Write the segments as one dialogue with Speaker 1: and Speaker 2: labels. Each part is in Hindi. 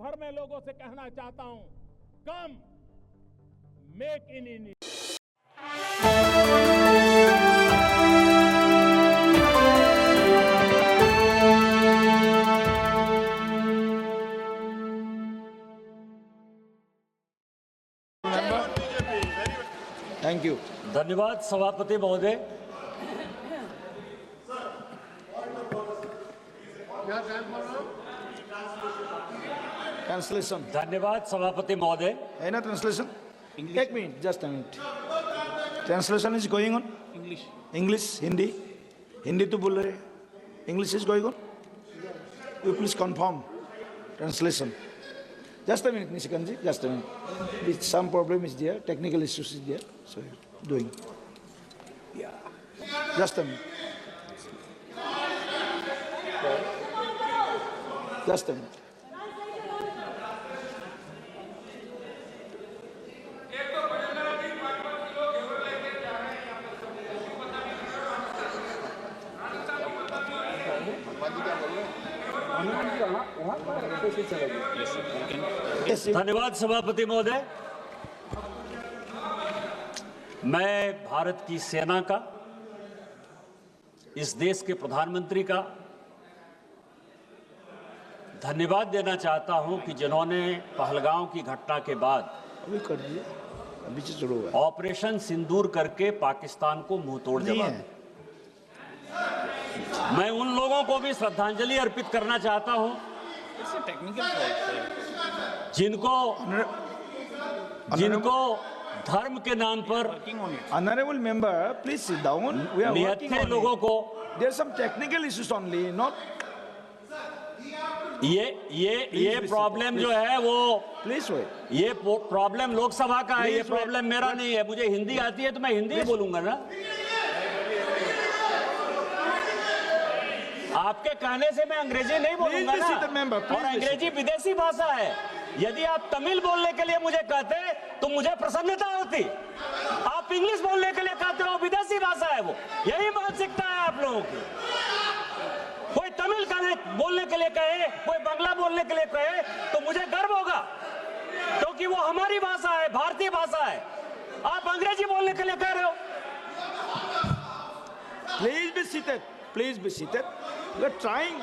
Speaker 1: भर में लोगों से कहना चाहता हूं, कम make in India.
Speaker 2: Thank you.
Speaker 3: धन्यवाद सभापति महोदय।
Speaker 2: ट्रांसलेशन।
Speaker 3: धन्यवाद सभापति महोदय।
Speaker 2: है ना ट्रांसलेशन? एक minute, just a minute. Translation is going on. English, Hindi, Hindi तो बोल रहे, English is going on. You please confirm translation. Just a minute, Nishikanji, just a minute. Some problem is there, technical issues is there, so doing. Yeah, just a minute. Just a minute.
Speaker 3: धन्यवाद सभापति महोदय। मैं भारत की सेना का, इस देश के प्रधानमंत्री का धन्यवाद देना चाहता हूं कि जिन्होंने पहलगांव की घटना के बाद
Speaker 2: अभी कर दिया, अभी से शुरू हुआ
Speaker 3: ऑपरेशन सिंदूर करके पाकिस्तान को मुंह तोड़ जवाब दिया। मैं उन लोगों को भी श्रद्धांजलि अर्पित करना चाहता हूं जिनको धर्म के नाम पर
Speaker 2: honourable member please sit down. We are working
Speaker 3: निहत्थे लोगों को
Speaker 2: there some technical issues only, not
Speaker 3: ये प्रॉब्लम जो है वो
Speaker 2: प्लीज वेट।
Speaker 3: ये प्रॉब्लम लोकसभा का है, ये प्रॉब्लम मेरा नहीं है। मुझे हिंदी आती है तो मैं हिंदी ही बोलूंगा ना। आपके कहने से मैं अंग्रेजी नहीं बोलूंगा ना, और अंग्रेजी विदेशी भाषा है। यदि आप तमिल बोलने के लिए मुझे कहते तो मुझे प्रसन्नता होती। आप इंग्लिश बोलने के लिए कहते हो, विदेशी भाषा है वो। यही मानसिकता है आप लोगों की। कोई तमिल बोलने के लिए कहे, कोई बांग्ला बोलने के लिए कहे तो मुझे गर्व होगा, क्योंकि वो हमारी भाषा है, भारतीय भाषा है। आप अंग्रेजी बोलने के लिए कह रहे हो।
Speaker 2: Please be seated, please be seated. We are trying.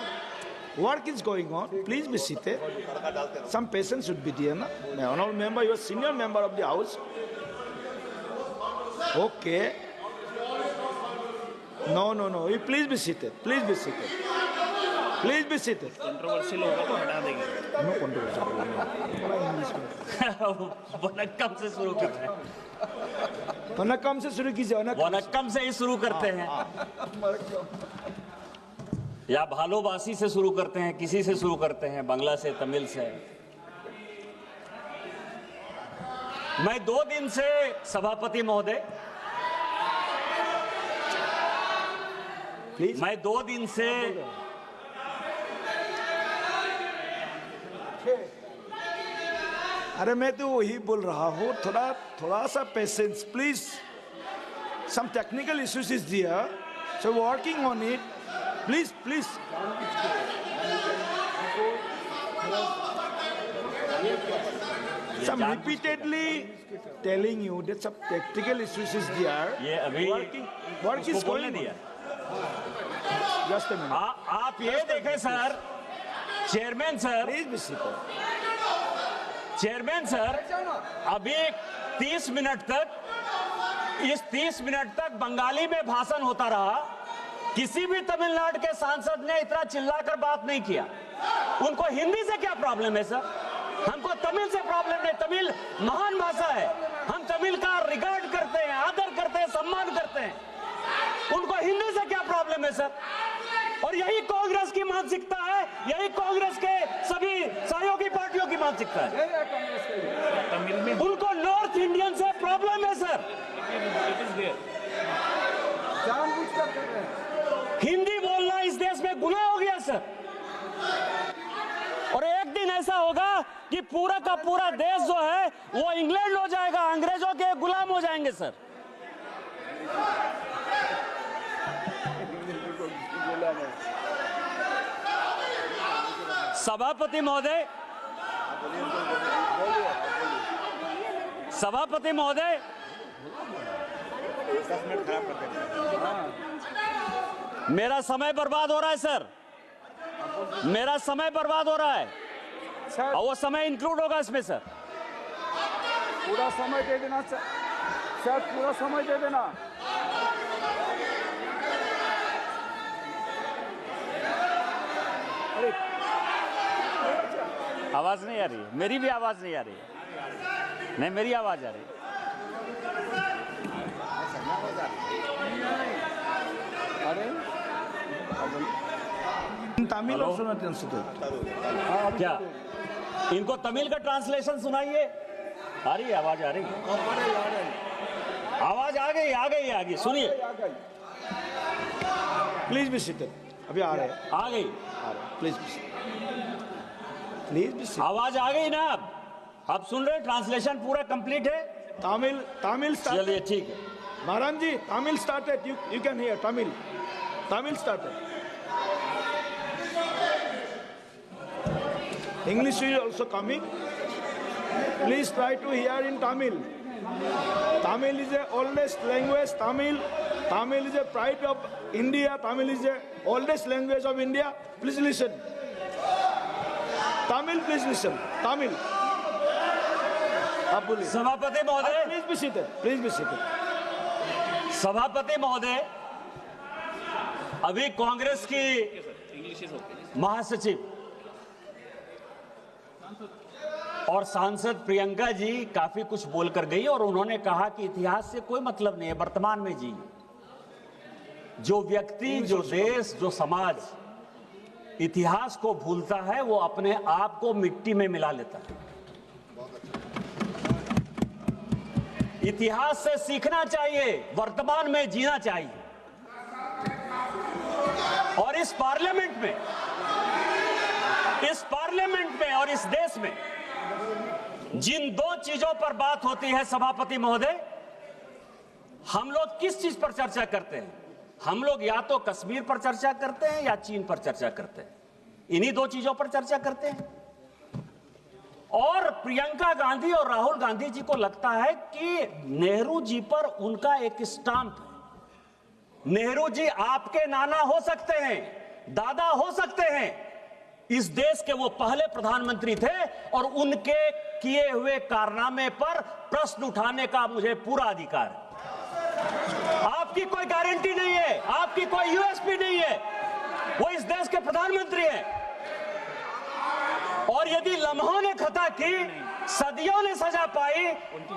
Speaker 2: Work is going on. Please be seated. Some patience should be there, na? Honorable member, you are senior member of the house. Okay. No. You please be seated. Please be seated. Please be seated.
Speaker 4: Controversial होगा तो हटा देंगे।
Speaker 2: No controversy.
Speaker 3: वनक्कम से शुरू करते हैं।
Speaker 2: वनक्कम से शुरू कीजिए।
Speaker 3: वनक्कम से ही शुरू करते हैं, या भालोबासी से शुरू करते हैं, किसी से शुरू करते हैं, बांग्ला से, तमिल से। मैं 2 दिन से सभापति महोदय, मैं 2 दिन से
Speaker 2: अरे मैं तो वही बोल रहा हूँ, थोड़ा सा patience please. Some technical issues is there, so working on it. Please. Some repeatedly telling you that some technical issues is there.
Speaker 3: ये अभी
Speaker 2: work is going on. Just a minute.
Speaker 3: आप ये देखें sir, chairman sir,
Speaker 2: Please be seated.
Speaker 3: Chairman sir, अभी 30 मिनट तक बंगाली में भाषण होता रहा। किसी भी तमिलनाडु के सांसद ने इतना चिल्लाकर बात नहीं किया। उनको हिंदी से क्या प्रॉब्लम है सर? हमको तमिल से प्रॉब्लम नहीं। तमिल महान भाषा है, हम तमिल का रिगार्ड करते हैं, आदर करते हैं, सम्मान करते हैं। उनको हिंदी से क्या प्रॉब्लम है सर? और यही कांग्रेस की मानसिकता है, यही कांग्रेस के सभी सहयोगी पार्टियों की मानसिकता है। उनको नॉर्थ इंडियन से प्रॉब्लम है सर। हिंदी बोलना इस देश में गुनाह हो गया सर। और एक दिन ऐसा होगा कि पूरा का पूरा देश जो है वो इंग्लैंड हो जाएगा, अंग्रेजों के गुलाम हो जाएंगे सर। सभापति महोदय, सभापति महोदय, मेरा समय बर्बाद हो रहा है सर, मेरा समय बर्बाद हो रहा है
Speaker 5: सर।
Speaker 3: और वो समय इंक्लूड होगा इसमें सर।
Speaker 5: पूरा समय दे देना सर, सर पूरा समय दे देना। अरे
Speaker 3: आवाज नहीं आ रही है, मेरी भी आवाज नहीं आ रही है। नहीं, मेरी आवाज आ रही है।
Speaker 5: अरे
Speaker 2: तमिल और सुना ट्रांसलेट।
Speaker 3: क्या इनको तमिल का ट्रांसलेशन सुनाइए? आ रही है आवाज, आ रही है आवाज, आ गई, सुनिए।
Speaker 2: Please be seated. अभी आ रहे हैं,
Speaker 3: आ गई
Speaker 2: प्लीज बी सीटेड।
Speaker 3: आवाज, आ गई ना? आप सुन रहे हैं? ट्रांसलेशन पूरा कंप्लीट है।
Speaker 2: तमिल
Speaker 3: चलिए ठीक है।
Speaker 2: Maran ji, Tamil started. You can hear Tamil started. English is also coming. Please try to hear in Tamil. Tamil is the oldest language. Tamil is the pride of India. Tamil is the oldest language of India. Please listen. Tamil, please listen. Tamil. आप बोलिए।
Speaker 3: सभापति महोदय,
Speaker 2: please be seated, please be seated.
Speaker 3: सभापति महोदय, अभी कांग्रेस की महासचिव और सांसद प्रियंका जी काफी कुछ बोलकर गई और उन्होंने कहा कि इतिहास से कोई मतलब नहीं है, वर्तमान में जी। जो व्यक्ति, जो देश, जो समाज इतिहास को भूलता है वो अपने आप को मिट्टी में मिला लेता है। इतिहास से सीखना चाहिए, वर्तमान में जीना चाहिए। और इस पार्लियामेंट में और इस देश में जिन दो चीजों पर बात होती है सभापति महोदय, हम लोग किस चीज पर चर्चा करते हैं? हम लोग या तो कश्मीर पर चर्चा करते हैं या चीन पर चर्चा करते हैं। इन्हीं दो चीजों पर चर्चा करते हैं। और प्रियंका गांधी और राहुल गांधी जी को लगता है कि नेहरू जी पर उनका एक स्टाम्प है। नेहरू जी आपके नाना हो सकते हैं, दादा हो सकते हैं, इस देश के वो पहले प्रधानमंत्री थे और उनके किए हुए कारनामे पर प्रश्न उठाने का मुझे पूरा अधिकार है। आपकी कोई गारंटी नहीं है, आपकी कोई यूएसपी नहीं है, वो इस देश के प्रधानमंत्री हैं। और यदि लम्हों ने खता की, सदियों ने सजा पाई,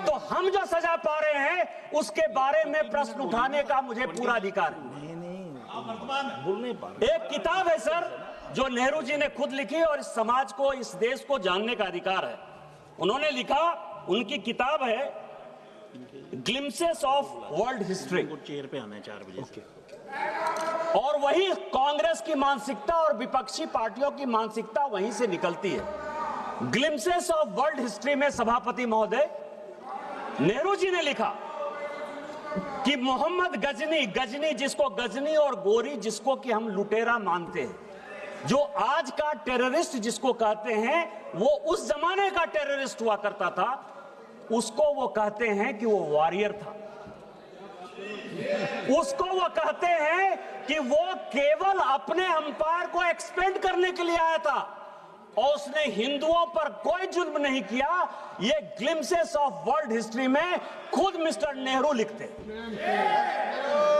Speaker 3: तो हम जो सजा पा रहे हैं उसके बारे में प्रश्न उठाने का मुझे पूरा अधिकार है। एक किताब है सर जो नेहरू जी ने खुद लिखी और इस समाज को, इस देश को जानने का अधिकार है। उन्होंने लिखा, उनकी किताब है glimpses of world history.
Speaker 4: Chair पे आना है 4 बजे।
Speaker 3: और वही कांग्रेस की मानसिकता और विपक्षी पार्टियों की मानसिकता वहीं से निकलती है। ग्लिम्सेस ऑफ वर्ल्ड हिस्ट्री में सभापति महोदय, नेहरू जी ने लिखा कि मोहम्मद गजनी जिसको गजनी और गोरी जिसको कि हम लुटेरा मानते हैं, जो आज का टेररिस्ट जिसको कहते हैं, वो उस जमाने का टेररिस्ट हुआ करता था, उसको वो कहते हैं कि वो वॉरियर था। उसको वो कहते हैं कि वो केवल अपने अंपायर को एक्सपेंड करने के लिए आया था और उसने हिंदुओं पर कोई जुल्म नहीं किया। ये ग्लिम्सेस ऑफ वर्ल्ड हिस्ट्री में खुद मिस्टर नेहरू लिखते हैं।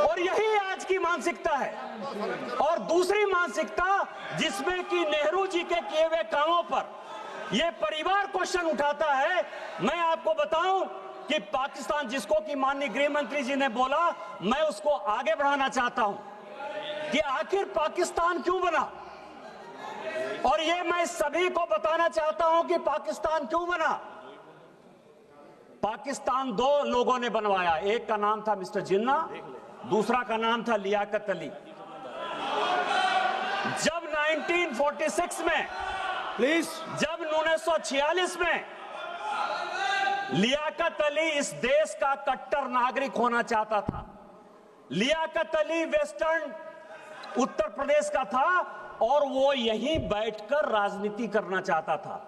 Speaker 3: और यही आज की मानसिकता है। और दूसरी मानसिकता जिसमें कि नेहरू जी के किए हुए कामों पर ये परिवार क्वेश्चन उठाता है। मैं आपको बताऊं कि पाकिस्तान, जिसको कि माननीय गृह मंत्री जी ने बोला, मैं उसको आगे बढ़ाना चाहता हूं कि आखिर पाकिस्तान क्यों बना। और ये मैं सभी को बताना चाहता हूं कि पाकिस्तान क्यों बना। पाकिस्तान दो लोगों ने बनवाया, एक का नाम था मिस्टर जिन्ना, दूसरा का नाम था लियाकत अली। जब 1946 में,
Speaker 2: प्लीज,
Speaker 3: जब 1946 में लियाकत अली इस देश का कट्टर नागरिक होना चाहता था। लियाकत अली वेस्टर्न उत्तर प्रदेश का था और वो यहीं बैठकर राजनीति करना चाहता था।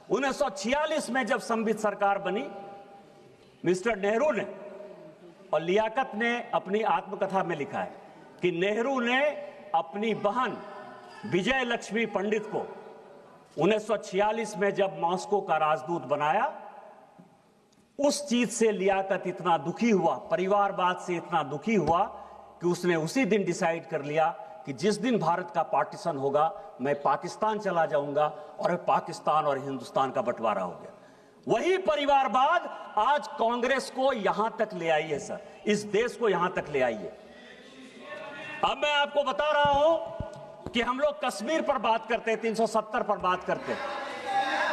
Speaker 3: 1946 में जब संवित सरकार बनी मिस्टर नेहरू ने और लियाकत ने अपनी आत्मकथा में लिखा है कि नेहरू ने अपनी बहन विजय लक्ष्मी पंडित को 1946 में जब मॉस्को का राजदूत बनाया, उस चीज से लियाकत इतना दुखी हुआ, परिवारवाद से इतना दुखी हुआ कि उसने उसी दिन डिसाइड कर लिया कि जिस दिन भारत का पार्टीशन होगा मैं पाकिस्तान चला जाऊंगा, और पाकिस्तान और हिंदुस्तान का बंटवारा हो गया। वही परिवारवाद आज कांग्रेस को यहां तक ले आई है सर, इस देश को यहां तक ले आई है। अब मैं आपको बता रहा हूं कि हम लोग कश्मीर पर बात करते हैं, 370 पर बात करते हैं।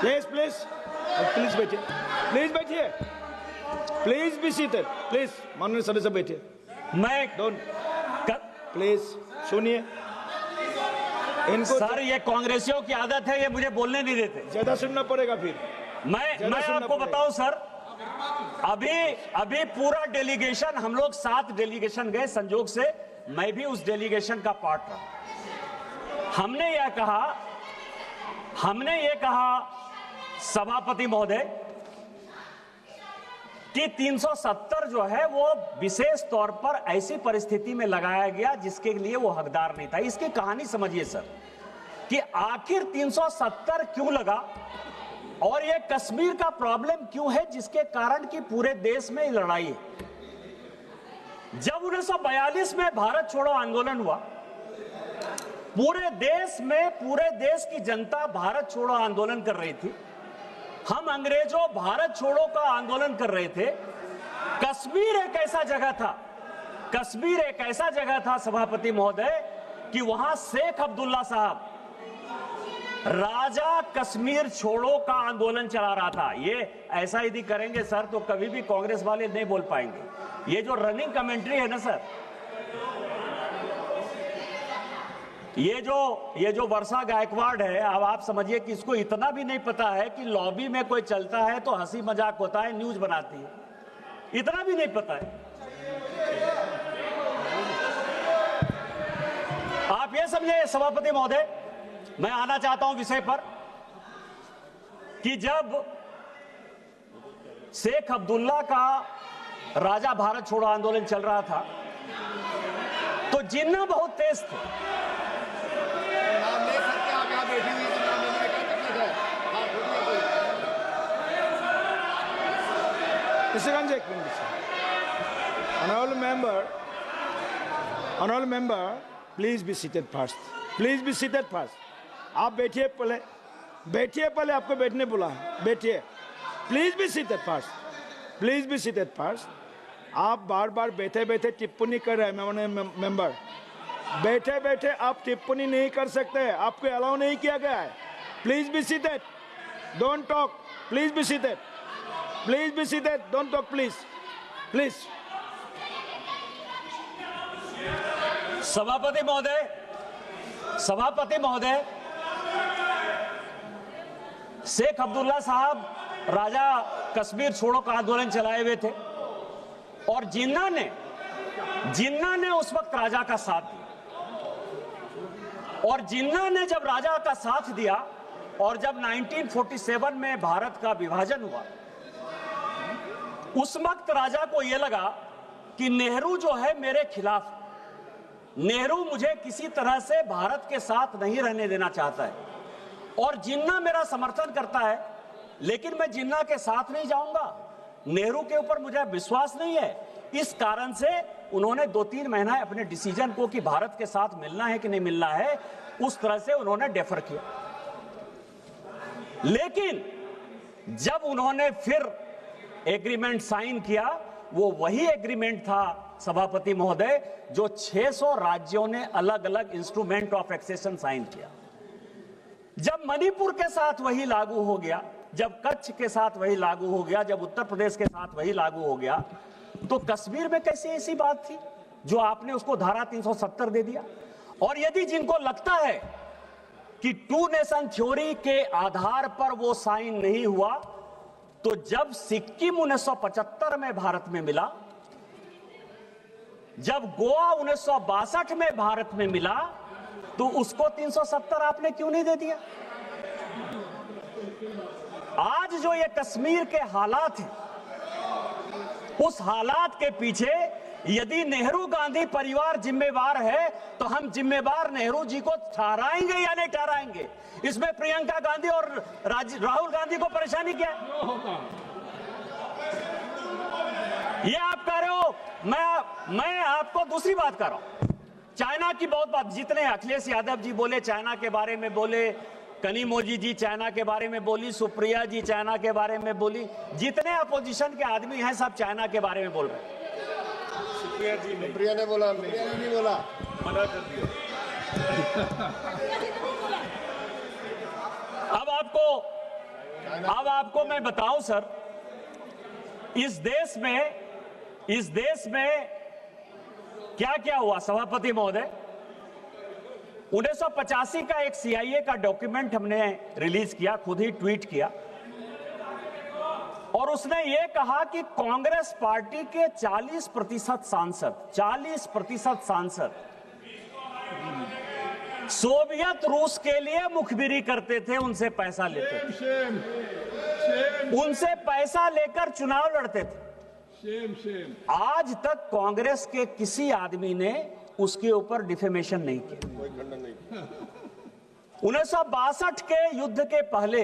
Speaker 2: प्लीज प्लीज प्लीज बैठिए, प्लीज बैठिए, प्लीज बी सीटेड, प्लीज माननीय सदस्य बैठिए।
Speaker 3: मैं
Speaker 2: डोंट प्लीज सुनिए इनको।
Speaker 3: सर ये कांग्रेसियों की आदत है, ये मुझे बोलने नहीं देते।
Speaker 2: ज्यादा सुनना पड़ेगा फिर।
Speaker 3: मैं आपको बताऊं सर, अभी पूरा डेलीगेशन, हम लोग 7 डेलीगेशन गए, संजोग से मैं भी उस डेलीगेशन का पार्ट रहा। हमने ये कहा सभापति महोदय कि 370 जो है वो विशेष तौर पर ऐसी परिस्थिति में लगाया गया जिसके लिए वो हकदार नहीं था। इसकी कहानी समझिए सर कि आखिर 370 क्यों लगा और ये कश्मीर का प्रॉब्लम क्यों है जिसके कारण कि पूरे देश में लड़ाई है। जब 1942 में भारत छोड़ो आंदोलन हुआ, पूरे देश की जनता भारत छोड़ो आंदोलन कर रही थी। हम अंग्रेजों भारत छोड़ो का आंदोलन कर रहे थे। कश्मीर एक ऐसा जगह था सभापति महोदय कि वहां शेख अब्दुल्ला साहब राजा कश्मीर छोड़ो का आंदोलन चला रहा था। ये ऐसा यदि करेंगे सर तो कभी भी कांग्रेस वाले नहीं बोल पाएंगे। ये जो रनिंग कमेंट्री है ना सर, ये जो वर्षा गायकवाड़ है, अब आप समझिए कि इसको इतना भी नहीं पता है कि लॉबी में कोई चलता है तो हंसी मजाक होता है, न्यूज बनाती है, इतना भी नहीं पता है। आप ये समझे सभापति महोदय, मैं आना चाहता हूं विषय पर कि जब शेख अब्दुल्ला का राजा भारत छोड़ो आंदोलन चल रहा था तो जिन्ना बहुत तेज थे।
Speaker 2: Honorable member, please be seated first. Please be seated first. आप बैठिए पहले आपको बैठने बोला है, बैठिए। Please be seated first, please be seated first. आप बार बार बैठे बैठे टिप्पणी कर रहे हैं मेंबर, बैठे बैठे आप टिप्पणी नहीं कर सकते, आपको अलाउ नहीं किया गया है। Please be seated, don't talk, please be seated, please be seated, don't talk, please please.
Speaker 3: सभापति महोदय, शेख अब्दुल्ला साहब राजा कश्मीर छोड़ो का आंदोलन चलाए हुए थे और जिन्ना ने उस वक्त राजा का साथ दिया, और जिन्ना ने जब राजा का साथ दिया और जब 1947 में भारत का विभाजन हुआ, उस वक्त राजा को यह लगा कि नेहरू जो है मेरे खिलाफ, नेहरू मुझे किसी तरह से भारत के साथ नहीं रहने देना चाहता है और जिन्ना मेरा समर्थन करता है, लेकिन मैं जिन्ना के साथ नहीं जाऊंगा, नेहरू के ऊपर मुझे विश्वास नहीं है। इस कारण से उन्होंने 2-3 महीना अपने डिसीजन को कि भारत के साथ मिलना है कि नहीं मिलना है, उस तरह से उन्होंने डेफर किया। लेकिन जब उन्होंने फिर एग्रीमेंट साइन किया, वो वही एग्रीमेंट था सभापति महोदय जो 600 राज्यों ने अलग अलग इंस्ट्रूमेंट ऑफ एक्सेशन साइन किया। जब मणिपुर के साथ वही लागू हो गया, जब कच्छ के साथ वही लागू हो गया, जब उत्तर प्रदेश के साथ वही लागू हो गया, तो कश्मीर में कैसी ऐसी बात थी जो आपने उसको धारा 370 दे दिया? और यदि जिनको लगता है कि 2 नेशन थ्योरी के आधार पर वो साइन नहीं हुआ, तो जब सिक्किम 1975 में भारत में मिला, जब गोवा 1962 में भारत में मिला, तो उसको 370 आपने क्यों नहीं दे दिया? आज जो ये कश्मीर के हालात हैं, उस हालात के पीछे यदि नेहरू गांधी परिवार जिम्मेवार है तो हम जिम्मेवार नेहरू जी को ठहराएंगे या नहीं ठहराएंगे? इसमें प्रियंका गांधी और राहुल गांधी को परेशानी क्या है? ये आप कह रहे हो। मैं आपको दूसरी बात कर रहा हूं। चाइना की बहुत बात, जितने अखिलेश यादव जी बोले चाइना के बारे में बोले, कनिमोझी जी चाइना के बारे में बोली, सुप्रिया जी चाइना के बारे में बोली, जितने अपोजिशन के आदमी हैं सब चाइना के बारे में बोल रहे हैं।
Speaker 6: सुप्रिया ने बोला, नहीं बोला, मना कर दिया।
Speaker 3: अब आपको मैं बताऊं सर, इस देश में क्या क्या हुआ सभापति महोदय। 1985 का एक CIA का डॉक्यूमेंट हमने रिलीज किया, खुद ही ट्वीट किया, और उसने ये कहा कि कांग्रेस पार्टी के 40% सांसद सोवियत रूस के लिए मुखबिरी करते थे, उनसे पैसा लेते थे, उनसे पैसा लेकर चुनाव लड़ते थे। आज तक कांग्रेस के किसी आदमी ने उसके ऊपर डिफेमेशन नहीं किया। 1962 के युद्ध के पहले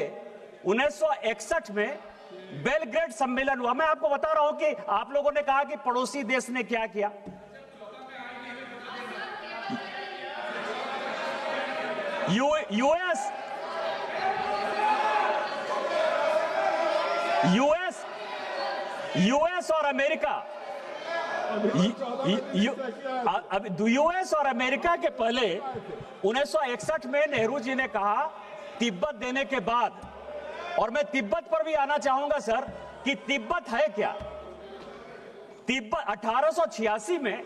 Speaker 3: 1961 में बेलग्रेड सम्मेलन हुआ। मैं आपको बता रहा हूं कि आप लोगों ने कहा कि पड़ोसी देश ने क्या किया। यूएस और अमेरिका, यूएस और अमेरिका के पहले 1961 में नेहरू जी ने कहा तिब्बत देने के बाद, और मैं तिब्बत पर भी आना चाहूंगा सर कि तिब्बत है क्या। तिब्बत 1886 में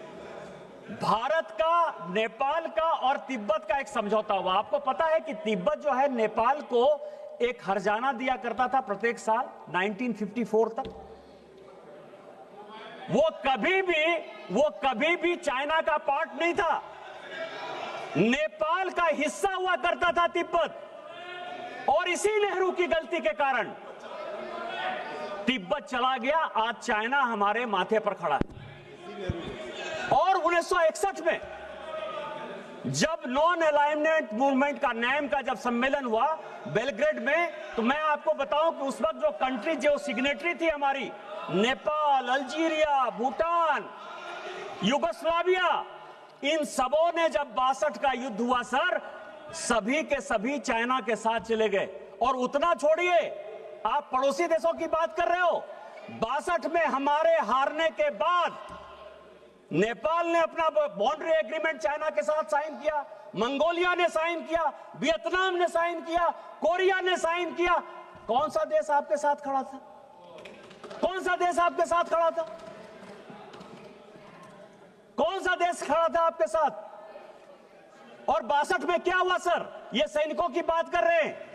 Speaker 3: भारत का, नेपाल का और तिब्बत का एक समझौता हुआ। आपको पता है कि तिब्बत जो है नेपाल को एक हर्जाना दिया करता था प्रत्येक साल 1954 तक। वो कभी भी चाइना का पार्ट नहीं था, नेपाल का हिस्सा हुआ करता था तिब्बत, और इसी नेहरू की गलती के कारण तिब्बत चला गया। आज चाइना हमारे माथे पर खड़ा है। और 1961 में जब नॉन अलाइनमेंट मूवमेंट का नैम का जब सम्मेलन हुआ बेलग्रेड में, तो मैं आपको बताऊं कि उस वक्त जो कंट्री जो सिग्नेटरी थी हमारी, नेपाल, अल्जीरिया, भूटान, युगोस्लाविया, इन सबों ने जब 62 का युद्ध हुआ सर, सभी के सभी चाइना के साथ चले गए। और उतना छोड़िए, आप पड़ोसी देशों की बात कर रहे हो। 62 में हमारे हारने के बाद नेपाल ने अपना बाउंड्री एग्रीमेंट चाइना के साथ साइन किया, मंगोलिया ने साइन किया, वियतनाम ने साइन किया, कोरिया ने साइन किया। कौन सा देश आपके साथ खड़ा था? कौन सा देश आपके साथ खड़ा था? कौन सा देश खड़ा था आपके साथ? और 62 में क्या हुआ सर? ये सैनिकों की बात कर रहे हैं।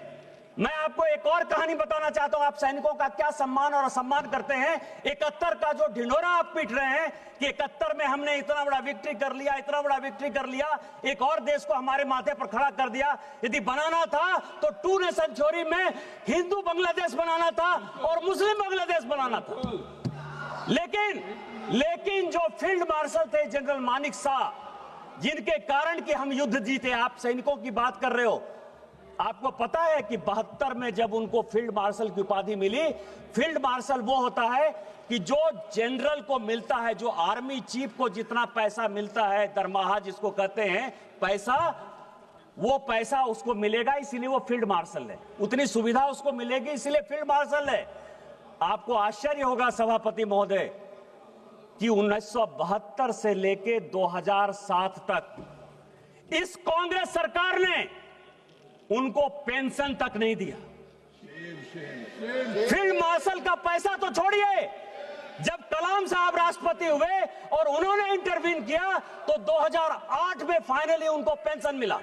Speaker 3: मैं आपको एक और कहानी बताना चाहता हूं, आप सैनिकों का क्या सम्मान और असम्मान करते हैं। 71 का जो ढिंढोरा आप पीट रहे हैं कि 71 में हमने इतना बड़ा विक्ट्री कर लिया, इतना बड़ा विक्ट्री कर लिया, एक और देश को हमारे माथे पर खड़ा कर दिया। यदि बनाना था तो 2 नेशन थ्योरी में हिंदू बांग्लादेश बनाना था और मुस्लिम बांग्लादेश बनाना था। लेकिन जो फील्ड मार्शल थे जनरल मानिक शाह, जिनके कारण कि हम युद्ध जीते, आप सैनिकों की बात कर रहे हो। आपको पता है कि 72 में जब उनको फील्ड मार्शल की उपाधि मिली, फील्ड मार्शल वो होता है कि जो जनरल को मिलता है, जो आर्मी चीफ को जितना पैसा मिलता है, दरमाहा जिसको कहते हैं पैसा, वो पैसा उसको मिलेगा, इसीलिए वो फील्ड मार्शल है। उतनी सुविधा उसको मिलेगी, इसलिए फील्ड मार्शल है। आपको आश्चर्य होगा सभापति महोदय कि 1972 से लेके 2007 तक इस कांग्रेस सरकार ने उनको पेंशन तक नहीं दिया। फील्ड मार्शल का पैसा तो छोड़िए, जब कलाम साहब राष्ट्रपति हुए और उन्होंने इंटरवीन किया तो 2008 में फाइनली उनको पेंशन मिला।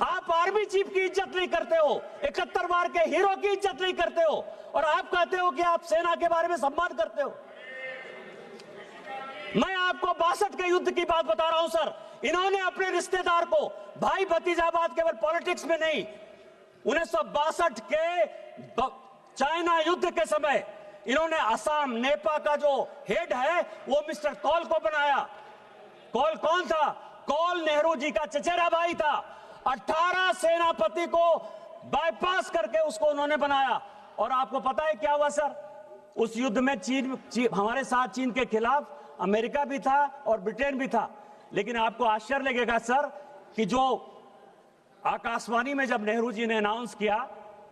Speaker 3: आप आर्मी चीफ की इज्जत नहीं करते हो, 71 बार के हीरो की इज्जत नहीं करते हो, और आप कहते हो कि आप सेना के बारे में सम्मान करते हो। मैं आपको 62 के युद्ध की बात बता रहा हूं सर। इन्होंने अपने रिश्तेदार को, भाई भतीजाबाद केवल पॉलिटिक्स में नहीं, 1962 के चाइना युद्ध के समय इन्होंने असम नेपा का जो हेड है वो मिस्टर कौल को बनाया। कौल कौन था? कौल नेहरू जी का चचेरा भाई था। 18 सेनापति को बाईपास करके उसको उन्होंने बनाया। और आपको पता है क्या हुआ सर? उस युद्ध में चीन हमारे साथ चीन के खिलाफ अमेरिका भी था और ब्रिटेन भी था। लेकिन आपको आश्चर्य लगेगा सर कि जो आकाशवाणी में जब नेहरू जी ने अनाउंस किया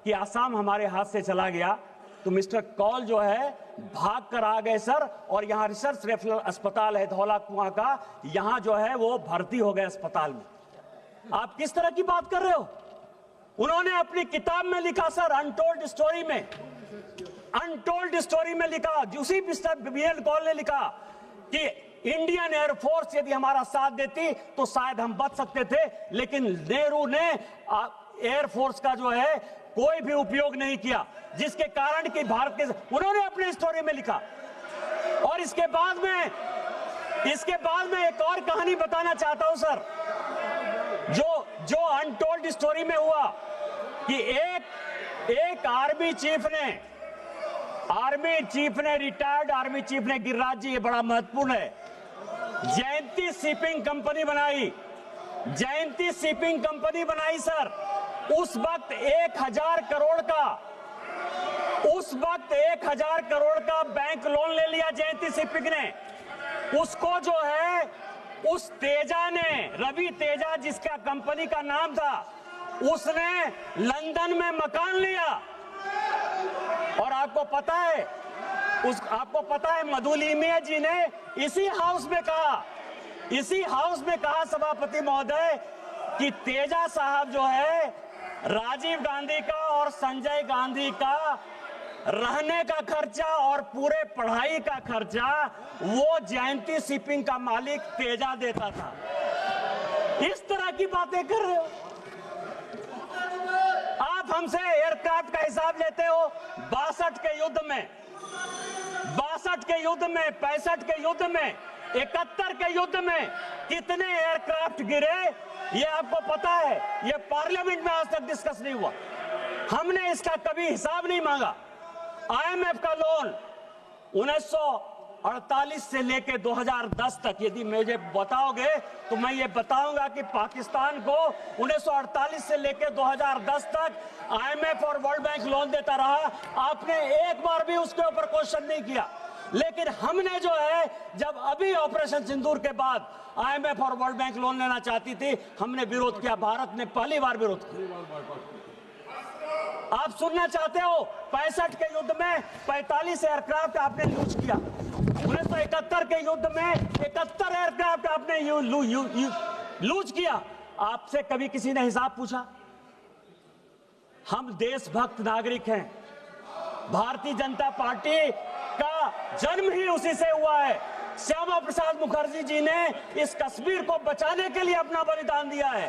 Speaker 3: कि आसाम हमारे हाथ से चला गया, तो मिस्टर कौल जो है भाग कर आ गए सर, और यहां रिसर्च रेफरल अस्पताल है धौला कुआं का, यहां जो है वो भर्ती हो गए अस्पताल में। आप किस तरह की बात कर रहे हो? उन्होंने अपनी किताब में लिखा सर, अनटोल्ड स्टोरी में, अनटोल्ड स्टोरी में लिखा, उसी मिस्टर बी.एल. कौल ने लिखा कि इंडियन एयरफोर्स यदि हमारा साथ देती तो शायद हम बच सकते थे, लेकिन नेहरू ने एयरफोर्स का जो है कोई भी उपयोग नहीं किया, जिसके कारण कि भारत के, उन्होंने अपने स्टोरी में लिखा। और इसके बाद में एक और कहानी बताना चाहता हूं सर, जो अनटोल्ड स्टोरी में हुआ कि एक आर्मी चीफ ने रिटायर्ड आर्मी चीफ ने, गिरिराज जी ये बड़ा महत्वपूर्ण है, जयंती शिपिंग कंपनी बनाई। जयंती शिपिंग कंपनी बनाई सर। उस वक्त 1000 करोड़ का बैंक लोन ले लिया जयंती शिपिंग ने। उसको जो है उस तेजा ने, रवि तेजा जिसका कंपनी का नाम था, उसने लंदन में मकान लिया। और आपको पता है मधुलिमिया जी ने इसी हाउस में कहा सभापति महोदय कि तेजा साहब जो है राजीव गांधी का और संजय गांधी का रहने का खर्चा और पूरे पढ़ाई का खर्चा वो जयंती शिपिंग का मालिक तेजा देता था। इस तरह की बातें कर रहे हो आप। हमसे एयरक्राफ्ट का हिसाब लेते हो। 62 के युद्ध में, 65 के युद्ध में, 71 के युद्ध में कितने एयरक्राफ्ट गिरे ये आपको पता है? ये पार्लियामेंट में आज तक डिस्कस नहीं हुआ। हमने इसका कभी हिसाब नहीं मांगा। IMF का लोन 1948 से लेके 2010 तक यदि मुझे बताओगे तो मैं ये बताऊंगा कि पाकिस्तान को 1948 से लेके 2010 तक IMF और वर्ल्ड बैंक लोन देता रहा। आपने एक बार भी उसके ऊपर क्वेश्चन नहीं किया। लेकिन हमने जो है, जब अभी ऑपरेशन सिंदूर के बाद IMF और वर्ल्ड बैंक लोन लेना चाहती थी, हमने विरोध किया। भारत ने पहली बार विरोध किया। आप सुनना चाहते हो? 65 के युद्ध में 45 एयरक्राफ्ट आपने लूज किया। 1971 के युद्ध में 71 एयरक्राफ्ट आपने लूज किया। आपसे कभी किसी ने हिसाब पूछा? हम देशभक्त नागरिक हैं। भारतीय जनता पार्टी का जन्म ही उसी से हुआ है। श्यामा प्रसाद मुखर्जी जी ने इस कश्मीर को बचाने के लिए अपना बलिदान दिया है।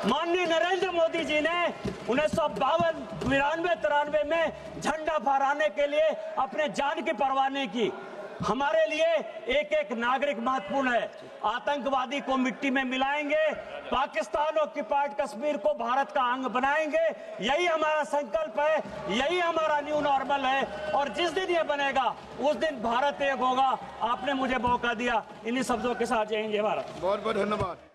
Speaker 3: माननीय नरेंद्र मोदी जी ने 1952, 93 में झंडा फहराने के लिए अपने जान की परवाह नहीं की। हमारे लिए एक एक नागरिक महत्वपूर्ण है। आतंकवादी को मिट्टी में मिलाएंगे, पाकिस्तान ऑक्युपाइड कश्मीर को भारत का अंग बनाएंगे। यही हमारा संकल्प है, यही हमारा न्यू नॉर्मल है। और जिस दिन ये बनेगा उस दिन भारत एक होगा। आपने मुझे मौका दिया। इन्हीं शब्दों के साथ जय हिंद, जय भारत।
Speaker 6: बहुत बहुत धन्यवाद।